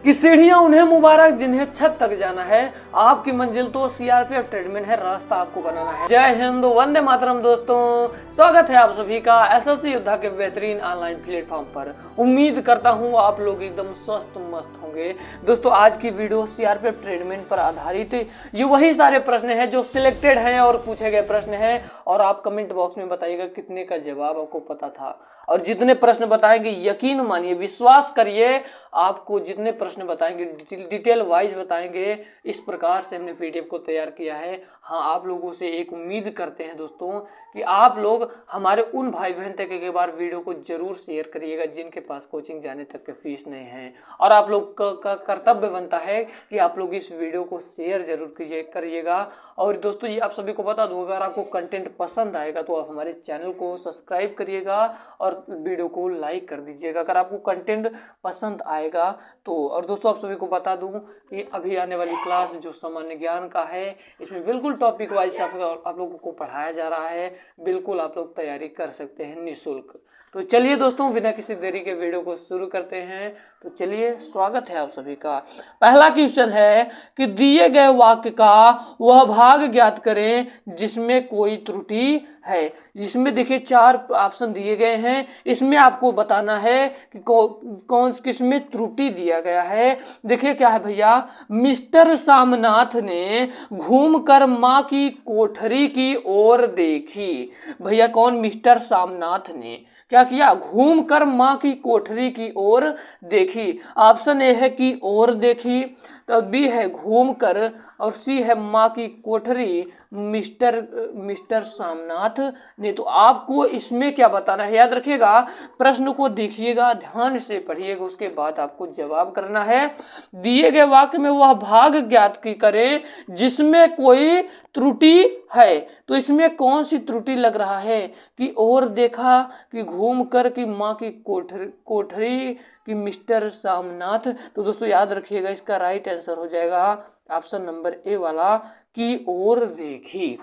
कि सीढ़ियां उन्हें मुबारक जिन्हें छत तक जाना है, आपकी मंजिल तो सीआरपीएफ ट्रेडमिल है, रास्ता आपको बनाना है। जय हिंद, वंदे मातरम। दोस्तों, स्वागत है आप सभी का एसएससी योद्धा के बेहतरीन ऑनलाइन प्लेटफॉर्म पर। उम्मीद करता हूं आप लोग एकदम स्वस्थ मस्त होंगे। दोस्तों, आज की वीडियो सीआरपीएफ ट्रेडमिल पर आधारित ये वही सारे प्रश्न हैं जो सिलेक्टेड हैं और पूछे गए प्रश्न हैं, और आप कमेंट बॉक्स में बताइएगा कितने का जवाब आपको पता था। और जितने प्रश्न बताएंगे, यकीन मानिए, विश्वास करिए, आपको जितने प्रश्न बताएंगे डिटेल वाइज बताएंगे। इस प्रकार से हमने पीडीएफ को तैयार किया है। हाँ, आप लोगों से एक उम्मीद करते हैं दोस्तों कि आप लोग हमारे उन भाई बहन तक एक बार वीडियो को जरूर शेयर करिएगा जिनके पास कोचिंग जाने तक के फीस नहीं है। और आप लोग का कर्तव्य बनता है कि आप लोग इस वीडियो को शेयर जरूर करिएगा। और दोस्तों, ये आप सभी को बता दूं, अगर आपको कंटेंट पसंद आएगा तो आप हमारे चैनल को सब्सक्राइब करिएगा और वीडियो को लाइक कर दीजिएगा अगर आपको कंटेंट पसंद आएगा तो। और दोस्तों, आप सभी को बता दूं कि अभी आने वाली क्लास जो सामान्य ज्ञान का है, इसमें बिल्कुल टॉपिक वाइज आप लोगों को पढ़ाया जा रहा है। बिल्कुल आप लोग तैयारी कर सकते हैं निःशुल्क। तो चलिए दोस्तों, बिना किसी देरी के वीडियो को शुरू करते हैं। तो चलिए, स्वागत है आप सभी का। पहला क्वेश्चन है कि दिए गए वाक्य का वह भाग ज्ञात करें जिसमें कोई त्रुटि है। इसमें देखिए 4 ऑप्शन दिए गए हैं, इसमें आपको बताना है कि कौन किसमें त्रुटि दिया गया है। देखिए क्या है भैया, मिस्टर सामनाथ ने घूमकर माँ की कोठरी की ओर देखी। भैया कौन? मिस्टर सामनाथ ने क्या किया? घूमकर माँ की कोठरी की ओर देखी। ऑप्शन ए है कि ओर देखी, तो बी है घूमकर, और सी है माँ की कोठरी मिस्टर सामनाथ ने। तो आपको इसमें क्या बताना है, याद रखिएगा, प्रश्न को देखिएगा, ध्यान से पढ़िएगा, उसके बाद आपको जवाब करना है। दिए गए वाक्य में वह भाग ज्ञात करें जिसमें कोई त्रुटि है। तो इसमें कौन सी त्रुटि लग रहा है कि और देखा, कि घूमकर, कि माँ की कोठरी, कि मिस्टर सामनाथ। तो दोस्तों याद रखिएगा, इसका राइट आंसर हो जाएगा ऑप्शन नंबर ए वाला, की ओर देखी।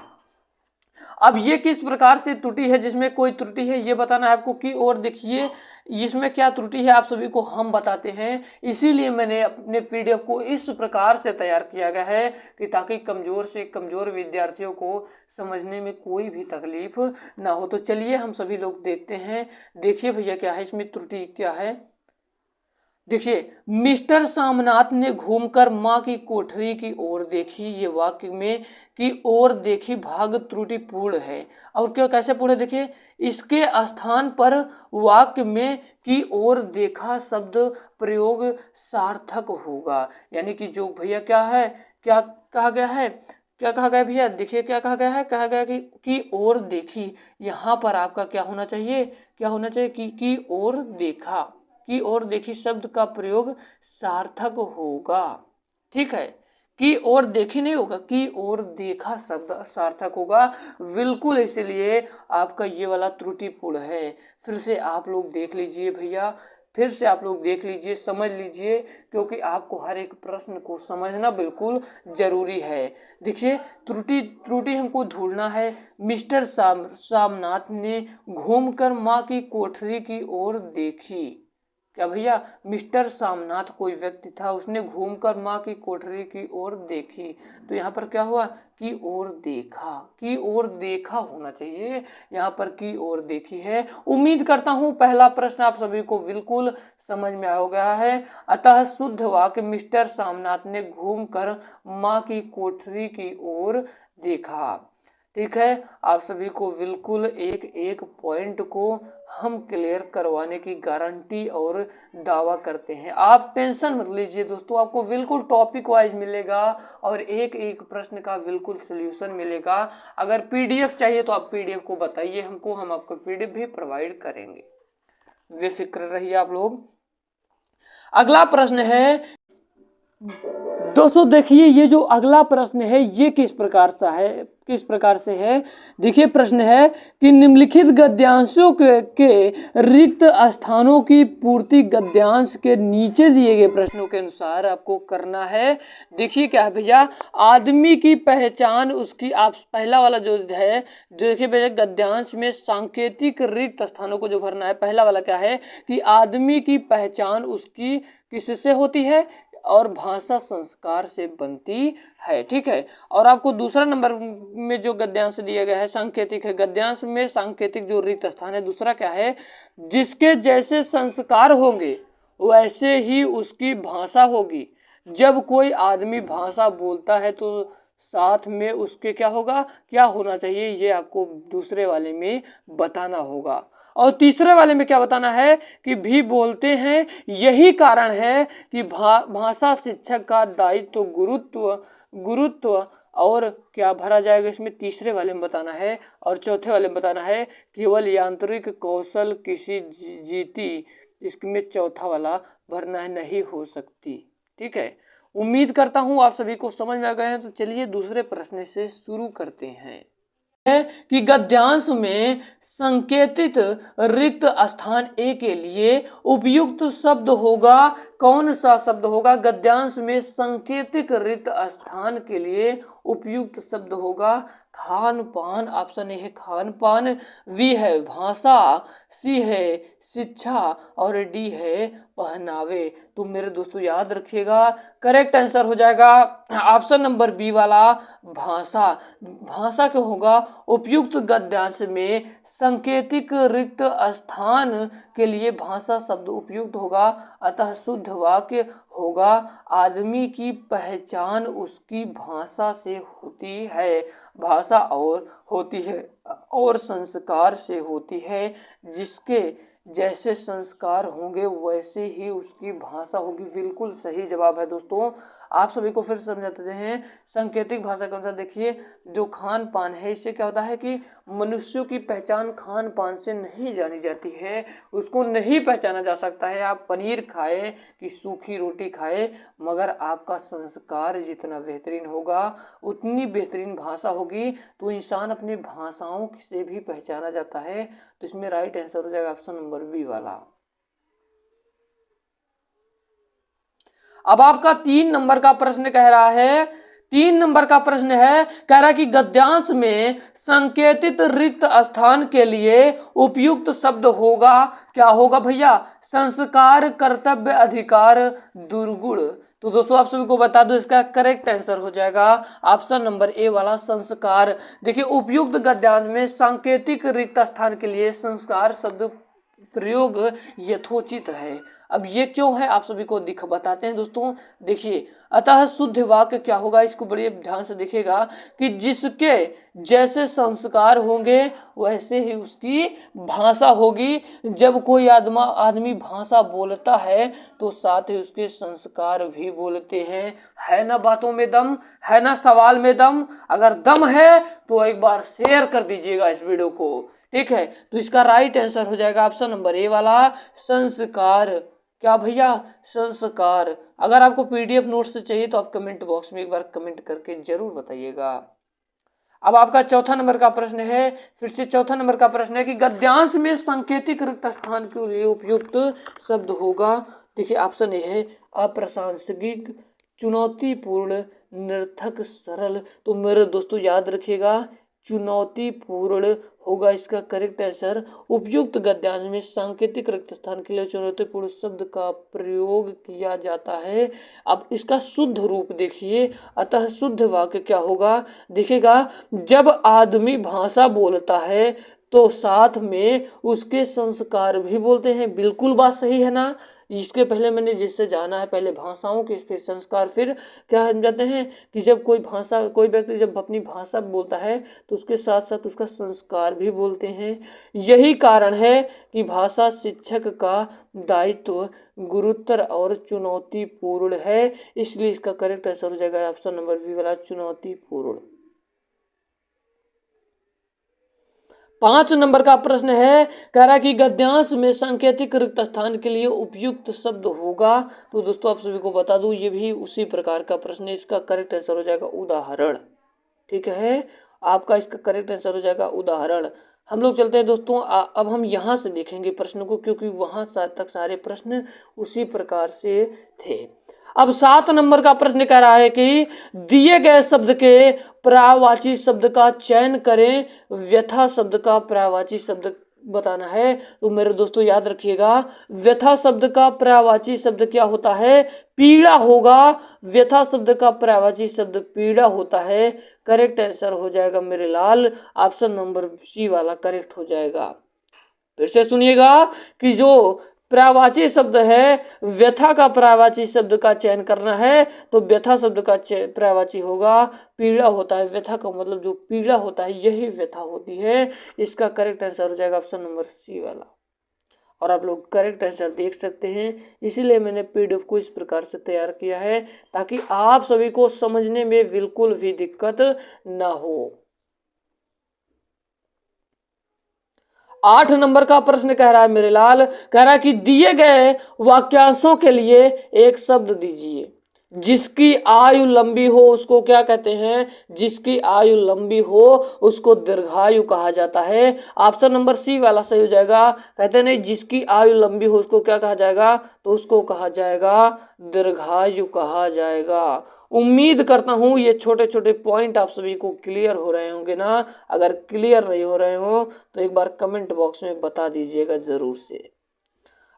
अब ये किस प्रकार से त्रुटि है जिसमें कोई त्रुटि है, ये बताना है आपको। की ओर देखिए, इसमें क्या त्रुटि है आप सभी को हम बताते हैं। इसीलिए मैंने अपने पीडीएफ को इस प्रकार से तैयार किया गया है कि ताकि कमजोर से कमजोर विद्यार्थियों को समझने में कोई भी तकलीफ ना हो। तो चलिए हम सभी लोग देखते हैं। देखिए भैया क्या है, इसमें त्रुटि क्या है। देखिए, मिस्टर सामनाथ ने घूमकर माँ की कोठरी की ओर देखी, ये वाक्य में की ओर देखी भाग त्रुटिपूर्ण है। और क्या कैसे पूर्ण है, देखिए, इसके स्थान पर वाक्य में की ओर देखा शब्द प्रयोग सार्थक होगा। यानी कि जो भैया क्या है, क्या कहा गया है, क्या कहा गया भैया, देखिए क्या कहा गया है, कहा गया कि ओर देखी। यहाँ पर आपका क्या होना चाहिए, क्या होना चाहिए कि ओर देखा, की ओर देखी शब्द का प्रयोग सार्थक होगा। ठीक है, की ओर देखी नहीं होगा, की ओर देखा शब्द सार्थक होगा। बिल्कुल, इसलिए आपका ये वाला त्रुटिपूर्ण है। फिर से आप लोग देख लीजिए भैया, फिर से आप लोग देख लीजिए, समझ लीजिए, क्योंकि आपको हर एक प्रश्न को समझना बिल्कुल जरूरी है। देखिए, त्रुटि हमको ढूंढना है। मिस्टर सामनाथ ने घूमकर माँ की कोठरी की ओर देखी। क्या भैया, मिस्टर सामनाथ कोई व्यक्ति था, उसने घूमकर माँ की कोठरी की ओर देखी। तो यहाँ पर क्या हुआ, की ओर देखा, की ओर देखा होना चाहिए, यहाँ पर की ओर देखी है। उम्मीद करता हूँ पहला प्रश्न आप सभी को बिल्कुल समझ में आ गया है। अतः शुद्ध वाक्य मिस्टर सामनाथ ने घूमकर माँ की कोठरी की ओर देखा। ठीक है, आप सभी को बिल्कुल एक एक पॉइंट को हम क्लियर करवाने की गारंटी और दावा करते हैं। आप टेंशन मत लीजिए दोस्तों, आपको बिल्कुल टॉपिक वाइज मिलेगा और एक एक प्रश्न का बिल्कुल सॉल्यूशन मिलेगा। अगर पीडीएफ चाहिए तो आप पीडीएफ को बताइए हमको, हम आपको पीडीएफ भी प्रोवाइड करेंगे, बेफिक्र रहिए आप लोग। अगला प्रश्न है दोस्तों, देखिए ये जो अगला प्रश्न है ये किस प्रकार से है। देखिए, प्रश्न है कि निम्नलिखित गद्यांशों के रिक्त स्थानों की पूर्ति गद्यांश के नीचे दिए गए प्रश्नों के अनुसार आपको करना है। देखिए क्या है भैया, आदमी की पहचान उसकी, आप पहला वाला जो है, जो देखिए भैया, गद्यांश में सांकेतिक रिक्त स्थानों को जो भरना है। पहला वाला क्या है कि आदमी की पहचान उसकी किससे होती है, और भाषा संस्कार से बनती है। ठीक है, और आपको दूसरा नंबर में जो गद्यांश दिया गया है सांकेतिक है। गद्यांश में सांकेतिक जो रिक्त स्थान है, दूसरा क्या है, जिसके जैसे संस्कार होंगे वैसे ही उसकी भाषा होगी। जब कोई आदमी भाषा बोलता है तो साथ में उसके क्या होगा, क्या होना चाहिए, ये आपको दूसरे वाले में बताना होगा। और तीसरे वाले में क्या बताना है कि भी बोलते हैं। यही कारण है कि भाषा शिक्षक का दायित्व गुरुत्व और क्या भरा जाएगा इसमें, तीसरे वाले में बताना है। और चौथे वाले में बताना है केवल यांत्रिक कौशल किसी जीती, इसमें चौथा वाला भरना नहीं हो सकती। ठीक है, उम्मीद करता हूं आप सभी को समझ में आ गए हैं। तो चलिए दूसरे प्रश्न से शुरू करते हैं कि गद्यांश में संकेतित रिक्त स्थान ए के लिए उपयुक्त शब्द होगा। कौन सा शब्द होगा? गद्यांश में संकेतिक रिक्त स्थान के लिए उपयुक्त शब्द होगा खान पान। ऑप्शन ए है खान पान, बी है भाषा, सी है शिक्षा और डी है पहनावे। तो मेरे दोस्तों याद रखिएगा, करेक्ट आंसर हो जाएगा ऑप्शन नंबर बी वाला भाषा। भाषा क्या होगा? उपयुक्त गद्यांश में संकेतिक रिक्त स्थान के लिए भाषा शब्द उपयुक्त होगा। अतः शुद्ध वाक्य होगा आदमी की पहचान उसकी भाषा से होती है। भाषा और संस्कार से होती है। जिसके जैसे संस्कार होंगे वैसे ही उसकी भाषा होगी। बिल्कुल सही जवाब है दोस्तों। आप सभी को फिर समझाते हैं सांकेतिक भाषा के अनुसार। देखिए जो खान पान है, इससे क्या होता है कि मनुष्यों की पहचान खान पान से नहीं जानी जाती है, उसको नहीं पहचाना जा सकता है। आप पनीर खाएं कि सूखी रोटी खाएं, मगर आपका संस्कार जितना बेहतरीन होगा उतनी बेहतरीन भाषा होगी। तो इंसान अपनी भाषाओं से भी पहचाना जाता है। तो इसमें राइट आंसर हो जाएगा ऑप्शन नंबर बी वाला। अब आपका 3 नंबर का प्रश्न कह रहा है, 3 नंबर का प्रश्न है, कह रहा है कि गद्यांश में संकेतित रिक्त स्थान के लिए उपयुक्त शब्द होगा। क्या होगा भैया? संस्कार, कर्तव्य, अधिकार, दुर्गुण। तो दोस्तों आप सभी को बता दो, इसका करेक्ट आंसर हो जाएगा ऑप्शन नंबर ए वाला संस्कार। देखिए उपयुक्त गद्यांश में सांकेतिक रिक्त स्थान के लिए संस्कार शब्द प्रयोग यथोचित है। अब ये क्यों है आप सभी को बताते हैं दोस्तों। देखिए अतः शुद्ध वाक्य क्या होगा, इसको बड़े ध्यान से देखिएगा कि जिसके जैसे संस्कार होंगे वैसे ही उसकी भाषा होगी। जब कोई आदमी भाषा बोलता है तो साथ ही उसके संस्कार भी बोलते हैं। है ना बातों में दम, है ना सवाल में दम? अगर दम है तो एक बार शेयर कर दीजिएगा इस वीडियो को। ठीक है, तो इसका राइट आंसर हो जाएगा ऑप्शन नंबर ए वाला संस्कार। क्या भैया? संस्कार। अगर आपको पीडीएफ नोट्स चाहिए तो आप कमेंट बॉक्स में एक बार कमेंट करके जरूर बताइएगा। अब आपका चौथा नंबर का प्रश्न है, फिर से चौथा नंबर का प्रश्न है कि गद्यांश में सांकेतिक रिक्त स्थान के लिए उपयुक्त शब्द होगा। देखिए ऑप्शन ए है अप्रासंगिक, चुनौतीपूर्ण, निरर्थक, सरल। तो मेरे दोस्तों याद रखिएगा चुनौतीपूर्ण होगा इसका करेक्ट आंसर। उपयुक्त गद्यांश में सांकेतिक रिक्त स्थान के लिए चुनौतीपूर्ण शब्द का प्रयोग किया जाता है। अब इसका शुद्ध रूप देखिए, अतः शुद्ध वाक्य क्या होगा? देखिएगा जब आदमी भाषा बोलता है तो साथ में उसके संस्कार भी बोलते हैं। बिल्कुल बात सही है ना। इसके पहले मैंने जिससे जाना है, पहले भाषाओं के फिर संस्कार, फिर क्या हम जाते हैं कि जब कोई व्यक्ति जब अपनी भाषा बोलता है तो उसके साथ साथ उसका संस्कार भी बोलते हैं। यही कारण है कि भाषा शिक्षक का दायित्व गुरुतर और चुनौतीपूर्ण है। इसलिए इसका करेक्ट आंसर हो जाएगा ऑप्शन नंबर बी वाला चुनौतीपूर्ण। 5 नंबर का प्रश्न है, कह रहा है कि गद्यांश में सांकेतिक रिक्त स्थान के लिए उपयुक्त शब्द होगा। तो दोस्तों आप सभी को बता दूं ये भी उसी प्रकार का प्रश्न है। इसका करेक्ट आंसर हो जाएगा उदाहरण। ठीक है, आपका इसका करेक्ट आंसर हो जाएगा उदाहरण। हम लोग चलते हैं दोस्तों, अब हम यहाँ से देखेंगे प्रश्न को, क्योंकि वहां तक सारे प्रश्न उसी प्रकार से थे। अब 7 नंबर का प्रश्न कह रहा है कि दिए गए शब्द के पर्यायवाची शब्द का चयन करें। व्यथा शब्द का पर्यायवाची शब्द बताना है तो मेरे दोस्तों याद रखिएगा, व्यथा शब्द का पर्यायवाची शब्द क्या होता है? पीड़ा होगा। व्यथा शब्द का पर्यायवाची शब्द पीड़ा होता है। करेक्ट आंसर हो जाएगा मेरे लाल ऑप्शन नंबर सी वाला करेक्ट हो जाएगा। फिर से सुनिएगा कि जो पर्यायवाची शब्द है, व्यथा का पर्यायवाची शब्द का चयन करना है तो व्यथा शब्द का पर्यायवाची होगा पीड़ा होता है। व्यथा का मतलब जो पीड़ा होता है यही व्यथा होती है। इसका करेक्ट आंसर हो जाएगा ऑप्शन नंबर सी वाला। और आप लोग करेक्ट आंसर देख सकते हैं, इसीलिए मैंने पीडीएफ को इस प्रकार से तैयार किया है ताकि आप सभी को समझने में बिल्कुल भी दिक्कत ना हो। 8 नंबर का प्रश्न कह रहा है मेरे लाल, कह रहा है कि दिए गए वाक्यांशों के लिए एक शब्द दीजिए। जिसकी आयु लंबी हो उसको क्या कहते हैं? जिसकी आयु लंबी हो उसको दीर्घायु कहा जाता है। ऑप्शन नंबर सी वाला सही हो जाएगा। कहते नहीं, जिसकी आयु लंबी हो उसको क्या कहा जाएगा? तो उसको कहा जाएगा दीर्घायु कहा जाएगा। उम्मीद करता हूं ये छोटे छोटे पॉइंट आप सभी को क्लियर हो रहे होंगे ना। अगर क्लियर नहीं हो रहे हो तो एक बार कमेंट बॉक्स में बता दीजिएगा जरूर से।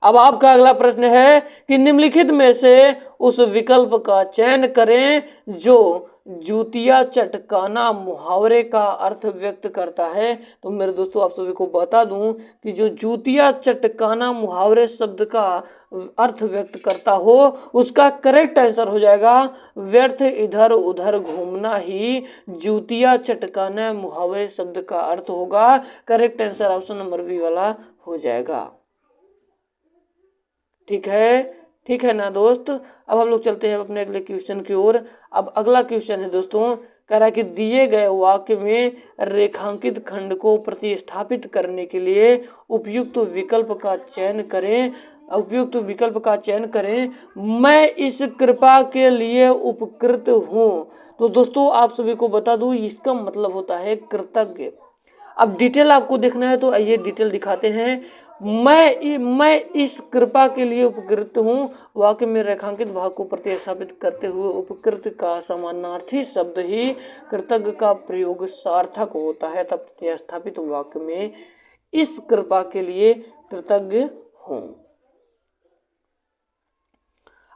अब आपका अगला प्रश्न है कि निम्नलिखित में से उस विकल्प का चयन करें जो जूतिया चटकाना मुहावरे का अर्थ व्यक्त करता है। तो मेरे दोस्तों आप सभी को बता दूं कि जो जूतिया चटकाना मुहावरे शब्द का अर्थ व्यक्त करता हो उसका करेक्ट आंसर हो जाएगा व्यर्थ इधर उधर घूमना ही जूतिया चटकाना मुहावरे शब्द का अर्थ होगा। Correct answer option number B वाला हो जाएगा। ठीक है ना दोस्त। अब हम लोग चलते हैं अपने अगले क्वेश्चन की ओर। अब अगला क्वेश्चन है दोस्तों, कह रहा है कि दिए गए वाक्य में रेखांकित खंड को प्रतिस्थापित करने के लिए उपयुक्त विकल्प का चयन करें। उपयुक्त विकल्प का चयन करें। मैं इस कृपा के लिए उपकृत हूँ। तो दोस्तों आप सभी को बता दूं इसका मतलब होता है कृतज्ञ। अब डिटेल आपको देखना है तो आइए डिटेल दिखाते हैं। मैं इस कृपा के लिए उपकृत हूँ वाक्य में रेखांकित भाग को प्रतिस्थापित करते हुए उपकृत का समानार्थी शब्द ही कृतज्ञ का प्रयोग सार्थक होता है। तब प्रतिस्थापित वाक्य में इस कृपा के लिए कृतज्ञ हूँ।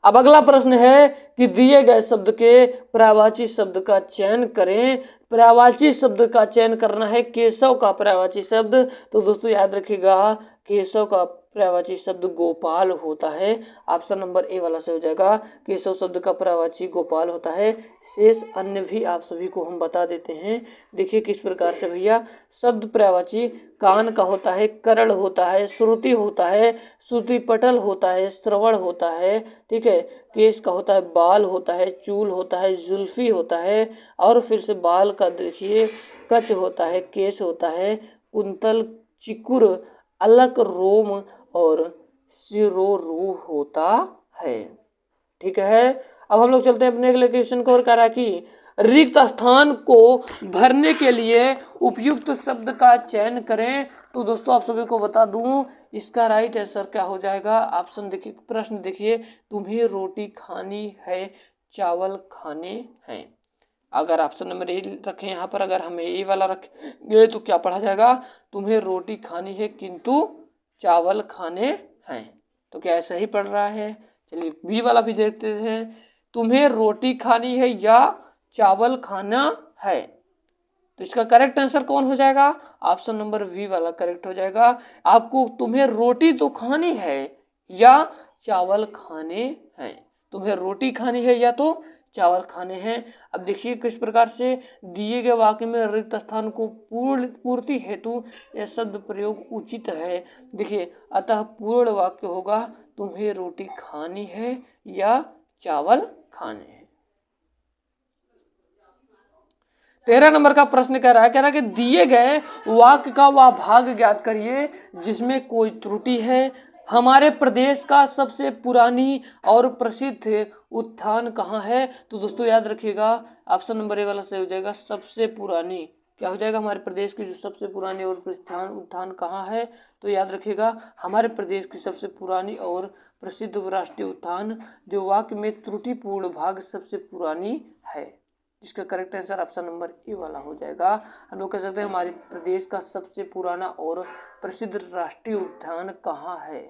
अब अगला प्रश्न है कि दिए गए शब्द के पर्यायवाची शब्द का चयन करें। पर्यायवाची शब्द का चयन करना है केशव का पर्यायवाची शब्द। तो दोस्तों याद रखिएगा केशव का पर्यायवाची शब्द गोपाल होता है। ऑप्शन नंबर ए वाला से हो जाएगा। केशव शब्द का पर्यायवाची गोपाल होता है। शेष अन्य भी आप सभी को हम बता देते हैं। देखिए किस प्रकार से भैया। शब्द पर्यायवाची कान का होता है, करण होता है, श्रुति होता है, श्रुति पटल होता है, श्रवण होता है, ठीक है। केश का होता है, बाल होता है, चूल होता है, जुल्फी होता है, और फिर से बाल का देखिए कच होता है, केश होता है, कुंतल, चिकुर, अलक, रोम और शिरोरूह होता है। ठीक है। अब हम लोग चलते हैं अपने अगले क्वेश्चन को और कह रहा है कि रिक्त स्थान को भरने के लिए उपयुक्त शब्द का चयन करें। तो दोस्तों आप सभी को बता दूं इसका राइट आंसर क्या हो जाएगा। ऑप्शन देखिए, प्रश्न देखिए, तुम्हें रोटी खानी है, चावल खाने हैं। अगर ऑप्शन नंबर ए रखें यहाँ पर, अगर हम ए वाला रखेंगे तो क्या पढ़ा जाएगा? तुम्हें रोटी खानी है किंतु चावल खाने हैं। तो क्या ऐसा ही पढ़ रहा है? चलिए बी वाला भी देखते हैं। तुम्हें रोटी खानी है या चावल खाना है। तो इसका करेक्ट आंसर कौन हो जाएगा? ऑप्शन नंबर वी वाला करेक्ट हो जाएगा। आपको तुम्हें रोटी तो खानी है या चावल खाने हैं। तुम्हें रोटी खानी है या तो चावल खाने हैं। अब देखिए किस प्रकार से दिए गए वाक्य में रिक्त स्थान को पूर्ति हेतु यह शब्द प्रयोग उचित है। देखिए अतः पूर्ण वाक्य होगा तुम्हें रोटी खानी है या चावल खाने हैं। 13 नंबर का प्रश्न कह रहा है कि दिए गए वाक्य का वह भाग ज्ञात करिए जिसमें कोई त्रुटि है। हमारे प्रदेश का सबसे पुरानी और प्रसिद्ध उद्यान कहाँ है? तो दोस्तों याद रखिएगा ऑप्शन नंबर ए वाला सही हो जाएगा। सबसे पुरानी क्या हो जाएगा? हमारे प्रदेश की जो सबसे पुरानी और प्रसिद्ध उद्यान कहाँ है? तो याद रखिएगा हमारे प्रदेश की सबसे पुरानी और प्रसिद्ध राष्ट्रीय उद्यान जो वाक्य में त्रुटिपूर्ण भाग सबसे पुरानी है। जिसका correct answer option number A वाला हो जाएगा। हम लोग कह सकते हैं हमारे प्रदेश का सबसे पुराना और प्रसिद्ध राष्ट्रीय उद्यान कहाँ है।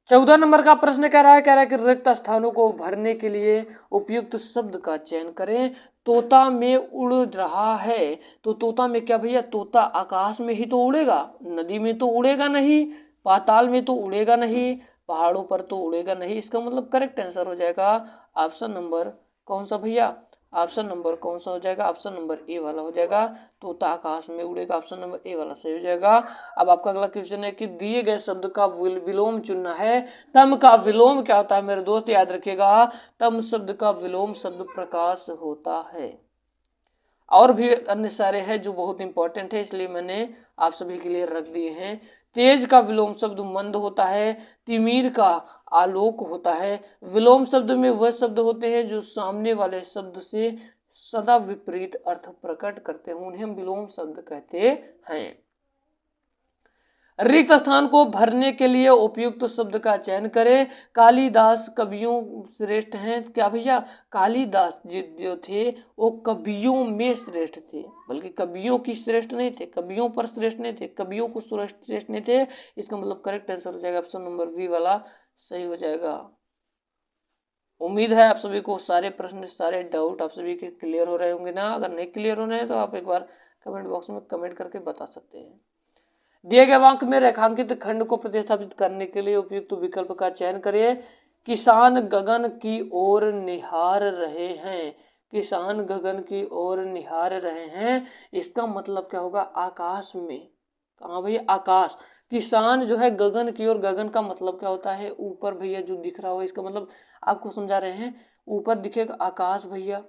14 नंबर का प्रश्न कह रहा है कि रिक्त स्थानों को भरने के लिए उपयुक्त शब्द का चयन करें। तोता में उड़ रहा है, तो तोता में क्या भैया, तोता आकाश में ही तो उड़ेगा, नदी में तो उड़ेगा नहीं, पाताल में तो उड़ेगा नहीं, पहाड़ों पर तो उड़ेगा नहीं। इसका मतलब करेक्ट आंसर हो जाएगा ऑप्शन नंबर कौन सा भैया, ऑप्शन नंबर कौन सा हो जाएगा, ऑप्शन नंबर ए वाला हो जाएगा। तोता आकाश में उड़ेगा, ऑप्शन नंबर ए वाला सही हो जाएगा। अब आपका अगला क्वेश्चन है कि दिए गए शब्द का विलोम चुनना है। तम का विलोम क्या होता है मेरे दोस्त, याद रखिएगा, तम शब्द का विलोम शब्द प्रकाश होता है। और भी अन्य सारे हैं जो बहुत इंपॉर्टेंट है, इसलिए मैंने आप सभी के लिए रख दिए हैं। तेज का विलोम शब्द मंद होता है। तिमिर का आलोक होता है। विलोम शब्द में वह शब्द होते हैं जो सामने वाले शब्द से सदा विपरीत अर्थ प्रकट करते हैं, उन्हें हम विलोम शब्द कहते हैं। रिक्त स्थान को भरने के लिए उपयुक्त शब्द का चयन करें। कालिदास कवियों श्रेष्ठ हैं, क्या भैया, कालिदास जी जो थे वो कवियों में श्रेष्ठ थे, बल्कि कवियों की श्रेष्ठ नहीं थे, कवियों पर श्रेष्ठ नहीं थे, कवियों को श्रेष्ठ नहीं थे। इसका मतलब करेक्ट आंसर हो जाएगा ऑप्शन नंबर बी वाला सही हो जाएगा। उम्मीद है आप सभी को सारे प्रश्न, सारे डाउट आप सभी के क्लियर हो रहे होंगे ना। अगर नहीं क्लियर हो रहे हैं तो आप एक बार कमेंट बॉक्स में कमेंट करके बता सकते हैं। दिए गए वाक्य में रेखांकित खंड को प्रतिस्थापित करने के लिए उपयुक्त विकल्प का चयन करिए। किसान गगन की ओर निहार रहे हैं। किसान गगन की ओर निहार रहे हैं, इसका मतलब क्या होगा, आकाश में। कहाँ भैया, आकाश। किसान जो है गगन की ओर, गगन का मतलब क्या होता है, ऊपर भैया जो दिख रहा हो, इसका मतलब आपको समझा रहे हैं, ऊपर दिखेगा आकाश भैया।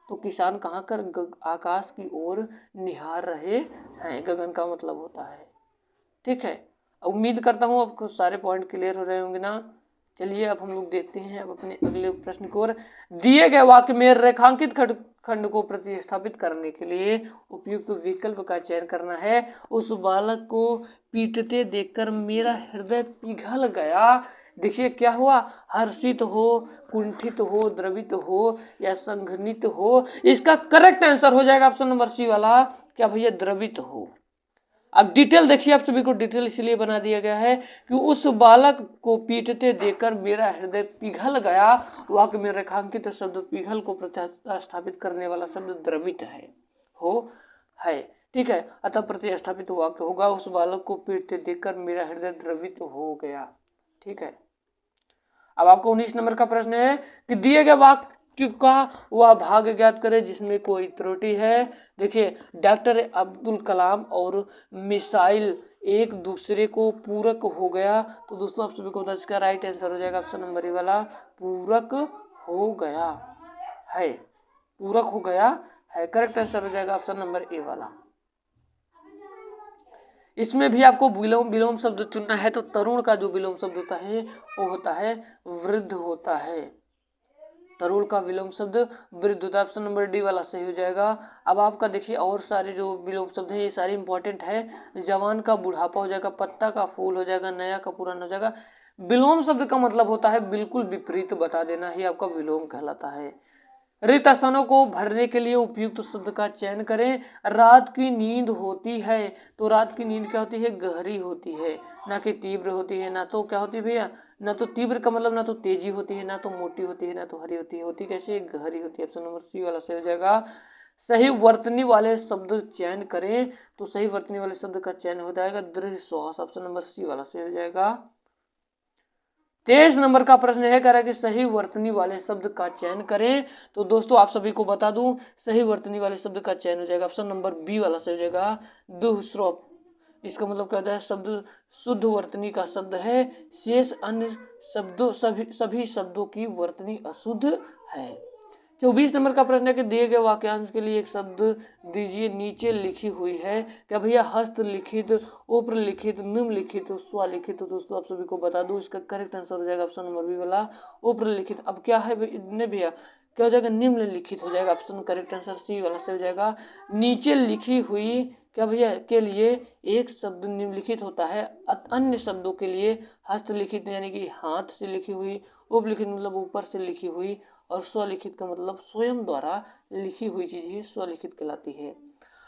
तो किसान कहाँ कर आकाश की ओर निहार रहे हैं, गगन का मतलब होता है। ठीक है, उम्मीद करता हूँ आपको सारे पॉइंट क्लियर हो रहे होंगे ना। चलिए अब हम लोग देखते हैं अब अपने अगले प्रश्न की ओर। दिए गए वाक्य में रेखांकित खंड को प्रतिस्थापित करने के लिए उपयुक्त विकल्प का चयन करना है। उस बालक को पीटते देखकर मेरा हृदय पिघल गया। देखिए क्या हुआ, हर्षित हो, कुंठित हो, द्रवित हो या संघनित हो। इसका करेक्ट आंसर हो जाएगा ऑप्शन नंबर सी वाला, क्या भैया, द्रवित हो। अब डिटेल देखिए, आप सभी को डिटेल इसलिए बना दिया गया है कि उस बालक को पीटते देखकर मेरा हृदय पिघल गया। वाक्य में रेखांकित शब्द पिघल को प्रतिस्थापित करने वाला शब्द द्रवित है। ठीक है, अतः प्रतिस्थापित वाक्य होगा उस बालक को पीटते देखकर मेरा हृदय द्रवित हो गया। ठीक है, अब आपको 19 नंबर का प्रश्न है कि दिए गए वाक्य का वह भाग ज्ञात करे जिसमें कोई त्रुटि है। देखिए, डॉक्टर अब्दुल कलाम और मिसाइल एक दूसरे को पूरक हो गया। तो दोस्तों आप सभी को बता, इसका राइट आंसर हो जाएगा ऑप्शन नंबर ए वाला, पूरक हो गया है। पूरक हो गया है, करेक्ट आंसर हो जाएगा ऑप्शन नंबर ए वाला। इसमें भी आपको विलोम शब्द चुनना है। तो तरुण का जो विलोम शब्द होता है वो होता है वृद्ध होता है। तरुण का विलोम शब्द वृद्ध होता है, ऑप्शन नंबर डी वाला सही हो जाएगा। अब आपका देखिए और सारे जो विलोम शब्द है ये सारे इंपॉर्टेंट है। जवान का बुढ़ापा हो जाएगा, पत्ता का फूल हो जाएगा, नया का पुराना हो जाएगा। विलोम शब्द का मतलब होता है बिल्कुल विपरीत बता देना ही आपका विलोम कहलाता है। रिक्त स्थानों को भरने के लिए उपयुक्त शब्द का चयन करें। रात की नींद होती है, तो रात की नींद क्या होती है, गहरी होती है, ना कि तीव्र होती है। ना तो क्या होती है भैया, ना तो तीव्र का मतलब ना तो तेजी होती है, ना तो मोटी होती है, ना तो हरी होती है। होती कैसे, गहरी होती है। ऑप्शन नंबर सी वाला सही हो जाएगा। सही वर्तनी वाले शब्द चयन करें। तो सही वर्तनी वाले शब्द का चयन हो जाएगा दृढ़ श्वास, ऑप्शन नंबर सी वाला सही हो जाएगा। 23 नंबर का प्रश्न है, कह रहा है कि सही वर्तनी वाले शब्द का चयन करें। तो दोस्तों आप सभी को बता दूं, सही वर्तनी वाले शब्द का चयन हो जाएगा ऑप्शन नंबर बी वाला सही हो जाएगा, दुष्श्रव। इसका मतलब क्या होता है, शब्द शुद्ध वर्तनी का शब्द है, शेष अन्य शब्दों सभी शब्दों की वर्तनी अशुद्ध है। 24 नंबर का प्रश्न है कि दिए गए वाक्यांश के लिए एक शब्द दीजिए, नीचे लिखी हुई है। क्या भैया, हस्तलिखित, उपरलिखित, निम्नलिखित, स्वलिखित। तो दोस्तों आप सभी को बता दूं इसका करेक्ट आंसर हो जाएगा ऑप्शन नंबर बी वाला, उपरलिखित। अब क्या है भैया, क्या हो जाएगा, निम्नलिखित हो जाएगा। ऑप्शन करेक्ट आंसर सी वाला से हो जाएगा। नीचे लिखी हुई क्या भैया के लिए एक शब्द निम्नलिखित होता है, अन्य शब्दों के लिए हस्तलिखित यानी कि हाथ से लिखी हुई, उपलिखित मतलब ऊपर से लिखी हुई, और स्वलिखित का मतलब स्वयं द्वारा लिखी हुई चीज ही स्वलिखित कहलाती है।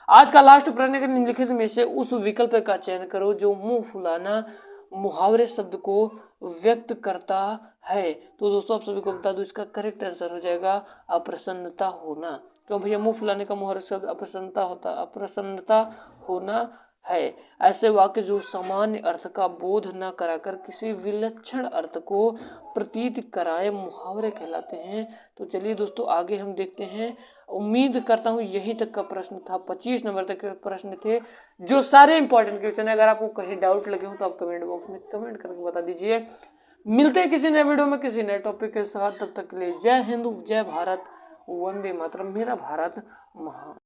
आज का लास्ट प्रश्न के निम्नलिखित में से उस विकल्प का चयन करो जो मुंह फुलाना मुहावरे शब्द को व्यक्त करता है। तो दोस्तों आप सभी को बता दूं, इसका करेक्ट आंसर हो जाएगा अप्रसन्नता होना। क्यों भैया, मुंह फुलाने का मुहावरा शब्द अप्रसन्नता होना है। ऐसे वाक्य जो सामान्य अर्थ का बोध न कराकर किसी विलक्षण अर्थ को प्रतीत कराए मुहावरे कहलाते हैं। तो चलिए दोस्तों आगे हम देखते हैं। उम्मीद करता हूँ यही तक का प्रश्न था, 25 नंबर तक के प्रश्न थे जो सारे इंपॉर्टेंट क्वेश्चन है। अगर आपको कहीं डाउट लगे हो तो आप कमेंट बॉक्स में कमेंट करके बता दीजिए। मिलते हैं किसी नए वीडियो में किसी नए टॉपिक के साथ, तब तक के लिए जय हिंद, जय भारत, वंदे मातरम, मेरा भारत महान।